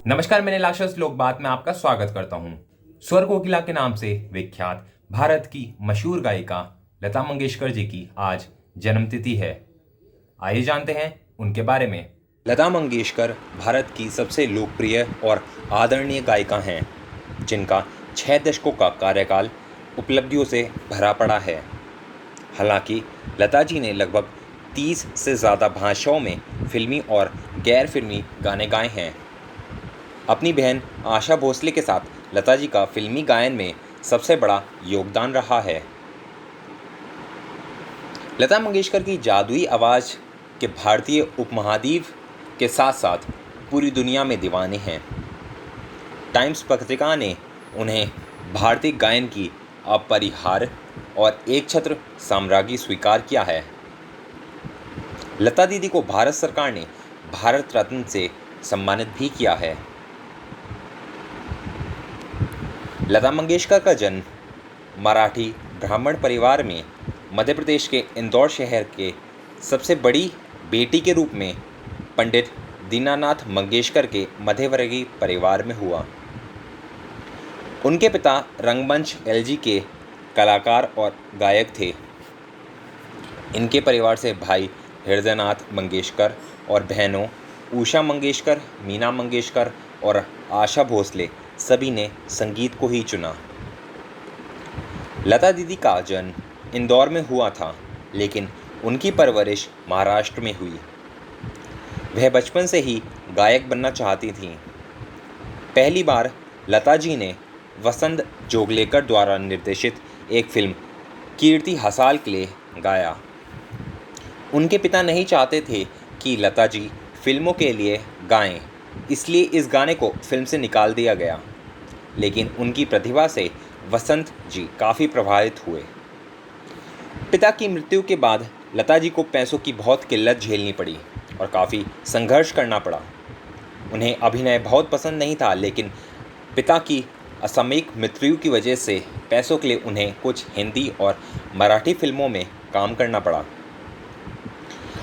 नमस्कार, मैंने लाशस लोक बात में आपका स्वागत करता हूं। स्वर कोकिला के नाम से विख्यात भारत की मशहूर गायिका लता मंगेशकर जी की आज जन्मतिथि है। आइए जानते हैं उनके बारे में। लता मंगेशकर भारत की सबसे लोकप्रिय और आदरणीय गायिका हैं, जिनका 6 दशकों का कार्यकाल उपलब्धियों से भरा पड़ा है। हालांकि लता जी ने लगभग 30 से ज़्यादा भाषाओं में फिल्मी और गैर फिल्मी गाने गाए हैं। अपनी बहन आशा भोसले के साथ लता जी का फिल्मी गायन में सबसे बड़ा योगदान रहा है। लता मंगेशकर की जादुई आवाज़ के भारतीय उपमहाद्वीप के साथ साथ पूरी दुनिया में दीवाने हैं। टाइम्स पत्रिका ने उन्हें भारतीय गायन की अपरिहार्य और एकछत्र साम्राज्ञी स्वीकार किया है। लता दीदी को भारत सरकार ने भारत रत्न से सम्मानित भी किया है। लता मंगेशकर का जन्म मराठी ब्राह्मण परिवार में मध्य प्रदेश के इंदौर शहर के सबसे बड़ी बेटी के रूप में पंडित दीनानाथ मंगेशकर के मध्यवर्गीय परिवार में हुआ। उनके पिता रंगमंच एलजी के कलाकार और गायक थे। इनके परिवार से भाई हृदयनाथ मंगेशकर और बहनों उषा मंगेशकर, मीना मंगेशकर और आशा भोसले सभी ने संगीत को ही चुना। लता दीदी का जन्म इंदौर में हुआ था, लेकिन उनकी परवरिश महाराष्ट्र में हुई। वह बचपन से ही गायक बनना चाहती थीं। पहली बार लता जी ने वसंत जोगलेकर द्वारा निर्देशित एक फिल्म कीर्ति हसाल के लिए गाया। उनके पिता नहीं चाहते थे कि लता जी फिल्मों के लिए गाएं, इसलिए इस गाने को फिल्म से निकाल दिया गया। लेकिन उनकी प्रतिभा से वसंत जी काफ़ी प्रभावित हुए। पिता की मृत्यु के बाद लता जी को पैसों की बहुत किल्लत झेलनी पड़ी और काफ़ी संघर्ष करना पड़ा। उन्हें अभिनय बहुत पसंद नहीं था, लेकिन पिता की असामयिक मृत्यु की वजह से पैसों के लिए उन्हें कुछ हिंदी और मराठी फिल्मों में काम करना पड़ा।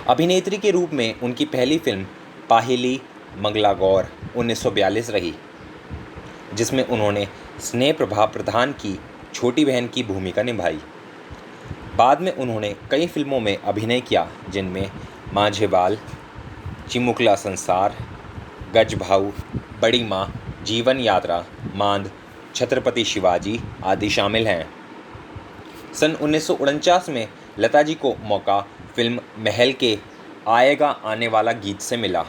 अभिनेत्री के रूप में उनकी पहली फिल्म पाहिली मंगलागौर 1942 रही, जिसमें उन्होंने स्नेह प्रभा प्रधान की छोटी बहन की भूमिका निभाई। बाद में उन्होंने कई फिल्मों में अभिनय किया, जिनमें माझेबाल, चिमुकला संसार, गजभाऊ, बड़ी माँ, जीवन यात्रा, मांद, छत्रपति शिवाजी आदि शामिल हैं। सन 1949 में लता जी को मौका फिल्म महल के आएगा आने वाला गीत से मिला।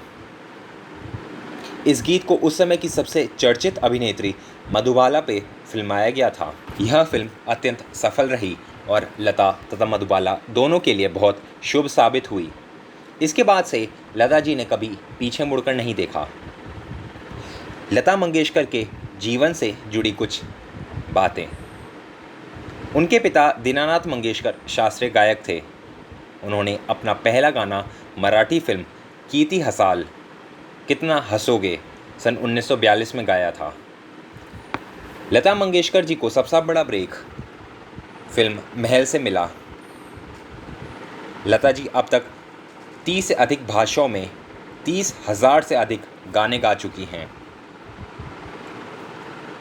इस गीत को उस समय की सबसे चर्चित अभिनेत्री मधुबाला पे फिल्माया गया था। यह फिल्म अत्यंत सफल रही और लता तथा मधुबाला दोनों के लिए बहुत शुभ साबित हुई। इसके बाद से लता जी ने कभी पीछे मुड़कर नहीं देखा। लता मंगेशकर के जीवन से जुड़ी कुछ बातें। उनके पिता दीनानाथ मंगेशकर शास्त्रीय गायक थे। उन्होंने अपना पहला गाना मराठी फिल्म कीर्ति हसाल कितना हंसोगे सन 1942 में गाया था। लता मंगेशकर जी को सबसे बड़ा ब्रेक फिल्म महल से मिला। लता जी अब तक 30 से अधिक भाषाओं में 30,000 से अधिक गाने गा चुकी हैं।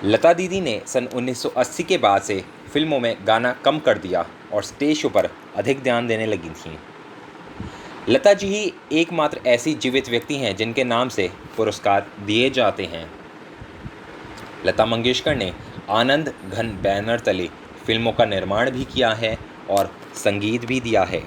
लता दीदी ने सन 1980 के बाद से फिल्मों में गाना कम कर दिया और स्टेज शो पर अधिक ध्यान देने लगी थीं। लता जी ही एकमात्र ऐसी जीवित व्यक्ति हैं जिनके नाम से पुरस्कार दिए जाते हैं। लता मंगेशकर ने आनंद घन बैनर तले फिल्मों का निर्माण भी किया है और संगीत भी दिया है।